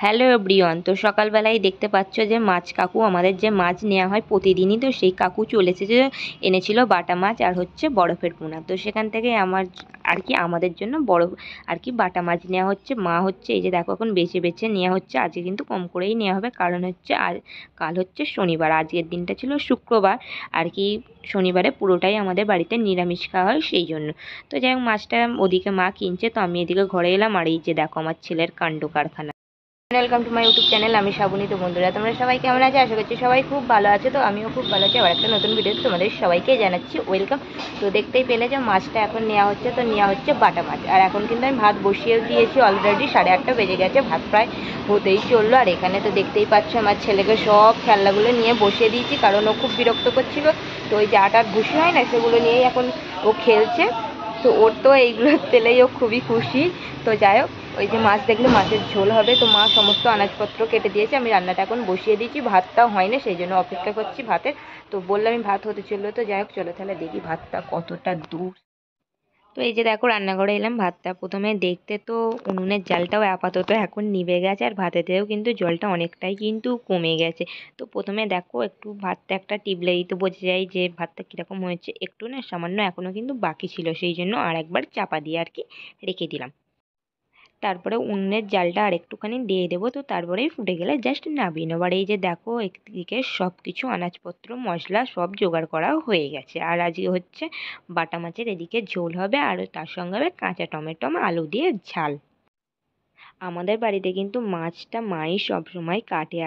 Hello everyone, তো সকালবেলায় দেখতে পাচ্ছ যে মাছ কাকু, আমাদের যে মাছ নেওয়া হয় প্রতিদিনই, তো সেই কাকু চলে এসেছে, এনেছিল বাটা মাছ আর হচ্ছে বরফের পোনা। তো সেখান থেকে আমাদের জন্য বরফ বাটা মাছ নেওয়া হচ্ছে। মা হচ্ছে এই যে দেখো এখন বেছে বেছে নেওয়া হচ্ছে। আজকে কিন্তু কম করেই নেওয়া হবে, কারণ হচ্ছে কাল হচ্ছে শনিবার, আজকের দিনটা ছিল শুক্রবার শনিবারে পুরোটাই আমাদের বাড়িতে নিরামিষ খাওয়া হয় সেই জন্য। তো যাই হোক, মাছটা ওদিকে মা কিনছে, তো আমি এদিকে ঘরে এলাম। আর এই যে দেখো আমার ছেলের কাণ্ড কারখানা। Welcome to my YouTube channel. আমি শ্রাবণী। তো বন্ধুরা, তোমরা সবাই কেমন আছে? আশা করছি সবাই খুব ভালো আছে। তো আমিও খুব ভালো আছি। আবার একটা নতুন ভিডিওতে তোমাদের সবাইকে জানাচ্ছি ওয়েলকাম। তো দেখতেই পেলে যে মাছটা এখন নেওয়া হচ্ছে, তো নেওয়া হচ্ছে বাটা মাছ। আর এখন কিন্তু আমি ভাত বসিয়ে দিয়েছি অলরেডি, 8:30 বেজে গেছে, ভাত প্রায় হতেই চললো। আর এখানে তো দেখতেই পাচ্ছ আমার ছেলেকে সব খেলনাগুলো নিয়ে বসিয়ে দিয়েছি, কারণ ও খুব বিরক্ত করছিল। তো ওই যে আটার ভুসি হয় না, সেগুলো নিয়েই এখন ও খেলছে। তো ওর তো এইগুলো পেলেই ও খুবই খুশি। তো যাই হোক, ওই যে মাছ দেখলে মাছের ঝোল হবে। তো মা সমস্ত আনাজপত্র কেটে দিয়েছে, আমি রান্নাটা এখন বসিয়ে দিয়েছি। ভাতটাও হয় না, সেই জন্য অপেক্ষা করছি ভাতের। তো বললাম আমি ভাত হতে চললো। তো যাই হোক, চলো তাহলে দেখি ভাতটা কতটা দূর। তো এই যে দেখো রান্নাঘরে এলাম। ভাতটা প্রথমে দেখতে তো উনুনের জালটাও আপাতত এখন নিভে গেছে, আর ভাতেতেও কিন্তু জলটা অনেকটাই কিন্তু কমে গেছে। তো প্রথমে দেখো একটু ভাতটা একটা টিপলেই তো বোঝা যায় যে ভাতটা কীরকম হয়েছে। একটু না সামান্য এখনও কিন্তু বাকি ছিল, সেই জন্য আর একবার চাপা দিয়ে রেখে দিলাম। তারপরে উনুনের জালটা আর একটুখানি দিয়ে দেবো, তো তারপরেই ফুটে গেলে জাস্ট নামিয়ে নেবো। আর এই যে দেখো একদিকে সব কিছু আনাজপত্র মশলা সব জোগাড় করা হয়ে গেছে। আর আজকে হচ্ছে বাটা মাছের এদিকে ঝোল হবে, আর তার সঙ্গে হবে কাঁচা টমেটো আলু দিয়ে ঝাল। আমাদের বাড়িতে কিন্তু মাছটা মাই সব সময় কাটে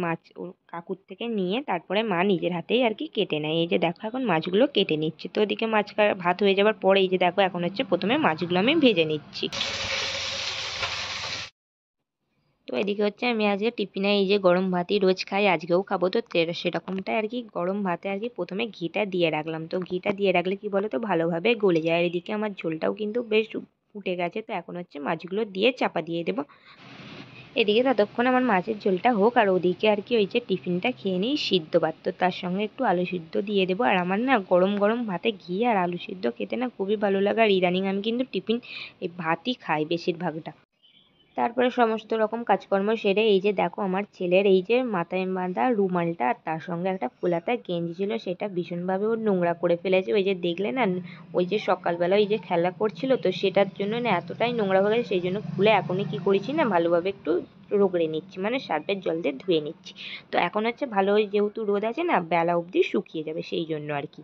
মাছ ওর কাকুর থেকে নিয়ে তারপরে মা নিজের হাতেই কেটে নেয়। এই যে দেখো এখন মাছগুলো কেটে নিচ্ছে। তো ওদিকে ভাত হয়ে যাওয়ার পরে এই যে দেখো এখন হচ্ছে প্রথমে মাছগুলো আমি ভেজে নিচ্ছি। তো এদিকে হচ্ছে আমি আজকে টিফিনে এই যে গরম ভাতই রোজ খাই, আজকেও খাবো। তো সেরকমটাই গরম ভাতে প্রথমে ঘিটা দিয়ে রাখলাম। তো ঘিটা দিয়ে রাখলে কি বলো তো ভালোভাবে গলে যায়। আর এদিকে আমার ঝোলটাও কিন্তু বেশ ফুটে গেছে। তো এখন হচ্ছে মাছগুলো দিয়ে চাপা দিয়ে দেবো। এদিকে ততক্ষণ আমার মাছের ঝোলটা হোক, আর ওদিকে ওই যে টিফিনটা খেয়ে নিই সিদ্ধ ভাত। তো তার সঙ্গে একটু আলু সিদ্ধ দিয়ে দেবো। আর আমার না গরম গরম ভাতে ঘি আর আলু সিদ্ধ খেতে না খুবই ভালো লাগে। আর ইদানিং আমি কিন্তু টিফিন এই ভাতই খাই বেশিরভাগটা। তারপরে সমস্ত রকম কাজকর্ম সেরে এই যে দেখো আমার ছেলের এই যে মাথায় বাঁধা রুমালটা আর তার সঙ্গে একটা ফুলাতা গেঞ্জি ছিল, সেটা ভীষণভাবে ও নোংরা করে ফেলেছে। ওই যে দেখলে না, ওই যে সকালবেলা ওই যে খেলা করছিল, তো সেটার জন্য না এতটাই নোংরা হয়ে গেছে, সেই জন্য খুলে এখনই কি করেছি না ভালোভাবে একটু রগড়ে নিচ্ছি, মানে সার্ফের জল দিয়ে ধুয়ে নিচ্ছি। তো এখন হচ্ছে ভালো, যেহেতু রোদ আছে না, বেলা অবধি শুকিয়ে যাবে, সেই জন্য আর কি।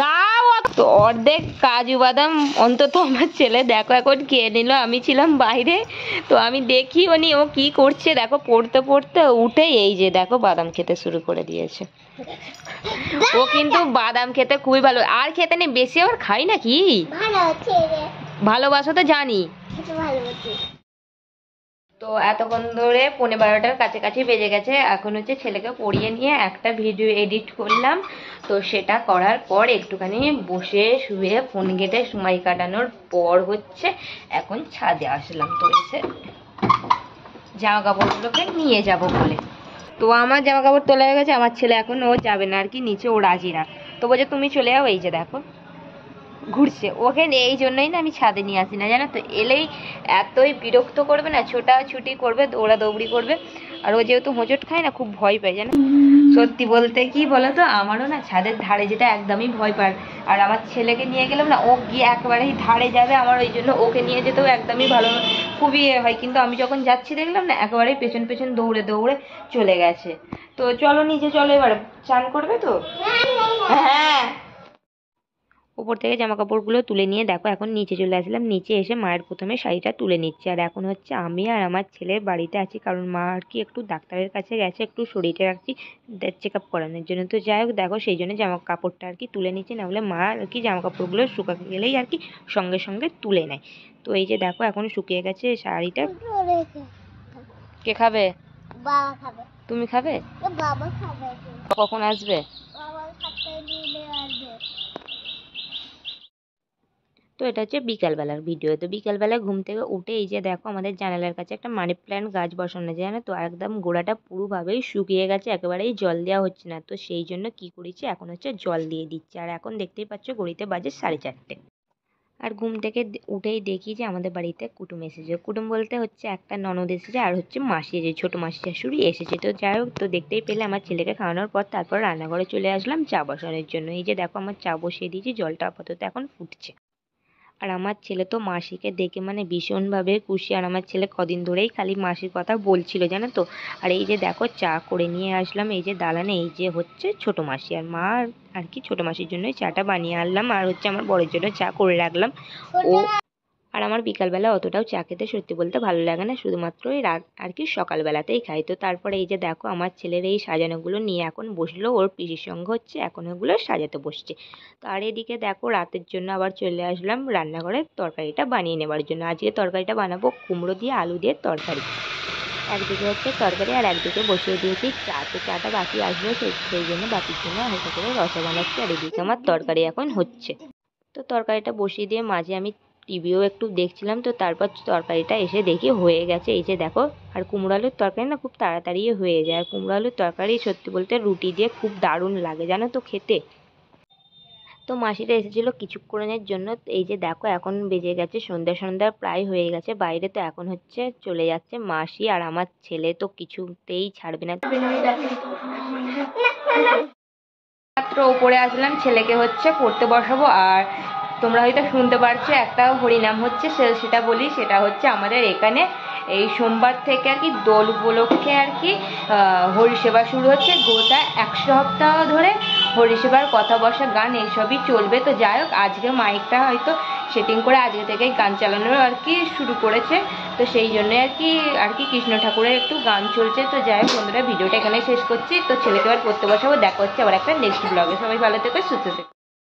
দাও তো অর্ধেক কাজু বাদাম অন্তত আমার ছেলে দেখো এখন খেয়ে নিল। আমি ছিলাম বাইরে, তো আমি দেখি ও কি করছে। দেখো পড়তে পড়তে উঠে এই যে দেখো বাদাম খেতে শুরু করে দিয়েছে। ও কিন্তু বাদাম খেতে খুবই ভালো, আর খেতে নেই বেশি, আবার খাই না কি ভালোবাসো তো জানি। তো এতক্ষণ ধরে 11:30-র কাছাকাছি বেজে গেছে। এখন হচ্ছে ছেলেকে পড়িয়ে নিয়ে একটা ভিডিও এডিট করলাম। তো সেটা করার পর একটুখানি বসে শুয়ে ফোন ঘেঁটে সময় কাটানোর পর হচ্ছে এখন ছাদে আসলাম। তো এসে জামা কাপড়গুলোকে নিয়ে যাব বলে। তো আমার জামা কাপড় তোলা হয়ে গেছে, আমার ছেলে এখন ও যাবে না নিচে, ও রাজি না। তো বলছে তুমি চলে যাও। এই যে দেখো ঘুরছে ওকে, এই জন্যই না আমি ছাদে নিয়ে আসি না, জানো তো। এলেই এতই বিরক্ত করবে না, ছোটাছুটি করবে, দৌড়াদৌড়ি করবে। আর ও যেহেতু হোঁচট খায় না, খুব ভয় পায়, জানো। সত্যি বলতে কি বলতো, আমারও না ছাদের ধারে যেটা একদমই ভয় পায়। আর আমার ছেলেকে নিয়ে গেলাম না, ও গিয়ে একেবারেই ধারে যাবে, আমার ওই জন্য ওকে নিয়ে যেতেও একদমই ভালো খুবই হয়। কিন্তু আমি যখন যাচ্ছি দেখলাম না, একেবারেই পেছন পেছন দৌড়ে দৌড়ে চলে গেছে। তো চলো নিচে চলো, এবার চান করবে তো। হ্যাঁ, উপর থেকে জামা কাপড়গুলো তুলে নিয়ে দেখো এখন নিচে চলে আসলাম। নিচে এসে মায়ের প্রথমে শাড়িটা তুলে নিচ্ছে। আর এখন হচ্ছে আমি আর আমার ছেলে বাড়িতে আছি, কারণ মা একটু ডাক্তারের কাছে গেছে, একটু শরীরটা চেক আপ করানোর জন্য। তো যাই হোক দেখো, সেই জন্য জামা কাপড়টা তুলে নিচ্ছে, না হলে মা জামা কাপড়গুলো শুকাতে গেলেই সঙ্গে সঙ্গে তুলে নেয়। তো এই যে দেখো এখন শুকিয়ে গেছে শাড়িটা। কে খাবে? বাবা খাবে। তুমি খাবে? বাবা খাবে। কখন আসবে? তো এটা হচ্ছে বিকালবেলার ভিডিও। তো বিকালবেলা ঘুম থেকে উঠে এই যে দেখো আমাদের জানালার কাছে একটা মানি প্ল্যান্ট গাছ বসানো আছে জানো তো, একদম গোড়াটা পুরোভাবেই শুকিয়ে গেছে, একেবারেই জল দেওয়া হচ্ছে না। তো সেই জন্য কি করেছি, এখন হচ্ছে জল দিয়ে দিচ্ছি। আর এখন দেখতেই পাচ্ছ ঘড়িতে বাজে 4:30। আর ঘুম থেকে উঠেই দেখি যে আমাদের বাড়িতে কুটুম এসেছে। কুটুম বলতে হচ্ছে একটা ননদ এসেছে আর হচ্ছে মাসি যে ছোটো মাসি শাশুড়ি এসেছে। তো যাই হোক, তো দেখতেই পেলে আমার ছেলেকে খাওয়ানোর পর তারপর রান্নাঘরে চলে আসলাম চা বসানোর জন্য। এই যে দেখো আমার চা বসিয়ে দিয়েছি, জলটা আপাতত এখন ফুটছে। আর আমার ছেলে তো মাসিকে দেখে মানে ভীষণভাবে খুশি। আর আমার ছেলে কদিন ধরেই খালি মাসির কথা বলছিল জানো তো। আর এই যে দেখো চা করে নিয়ে আসলাম এই যে দালানে, এই যে হচ্ছে ছোটো মাসি আর মা আর কি ছোটো মাসির জন্যই চাটা বানিয়ে আনলাম, আর হচ্ছে আমার বরের জন্য চা করে রাখলাম। ও আর আমার বিকালবেলা অতটাও চা খেতে সত্যি বলতে ভালো লাগে না, শুধুমাত্র এই রাত আর কি সকালবেলাতেই খাই। তো তারপরে এই যে দেখো আমার ছেলের এই সাজানোগুলো নিয়ে এখন বসলো, ওর পিসির সঙ্গে হচ্ছে এখন ওগুলো সাজাতে বসছে। তো আর এদিকে দেখো রাতের জন্য আবার চলে আসলাম রান্নাঘরে তরকারিটা বানিয়ে নেবার জন্য। আজকে তরকারিটা বানাবো কুমড়ো দিয়ে আলু দিয়ে তরকারি। একদিকে হচ্ছে তরকারি আর একদিকে বসিয়ে দিয়েছি চা। তো চাটা বাকি আসবে, সেই জন্য বাকির জন্য হালকা করে রসা বানাচ্ছি। আর এদিকে আমার তরকারি এখন হচ্ছে। তো তরকারিটা বসিয়ে দিয়ে মাঝে আমি টিভিও একটু দেখছিলাম। তো তারপর তরকারিটা এসে দেখি হয়ে গেছে, এই যে দেখো। আর কুমড়ো আলুর তরকারি না খুব তাড়াতাড়ি হয়ে যায়। আর কুমড়ো আলুর তরকারি সত্যি বলতে রুটি দিয়ে খুব দারুণ লাগে জানো তো খেতে। তো মাসিরা এসেছিলো কিছুক্ষণের জন্য। এই যে দেখো এখন বেজে গেছে সন্ধ্যা সন্ধ্যা প্রায় হয়ে গেছে বাইরে। তো এখন হচ্ছে চলে যাচ্ছে মাসি, আর আমার ছেলে তো কিছুতেই ছাড়বে না। মাত্র ওপরে আসলাম, ছেলেকে হচ্ছে পড়তে বসাবো। আর তোমরা হয়তো শুনতে পারছো একটা হরিনাম হচ্ছে, সেটা বলি। সেটা হচ্ছে আমাদের এখানে এই সোমবার থেকে আর কি দোল উপলক্ষে আর কি হরিসেবা শুরু হচ্ছে। গোটা 1 সপ্তাহ ধরে হরিসেবার কথা বসা গান এইসবই চলবে। তো যাই হোক, আজকে মাইকটা হয়তো সেটিং করে আজকে থেকে গান চালানোর আর কি শুরু করেছে। তো সেই জন্য আর কি কৃষ্ণ ঠাকুরের একটু গান চলছে। তো যাই হোক বন্ধুরা, ভিডিওটা এখানে শেষ করছি। তো ছেলেকে আবার পড়তে বসাবো, দেখা হচ্ছে আবার একটা নেক্সট ব্লগে। সবাই ভালো থেকো, সুস্থ থেকো।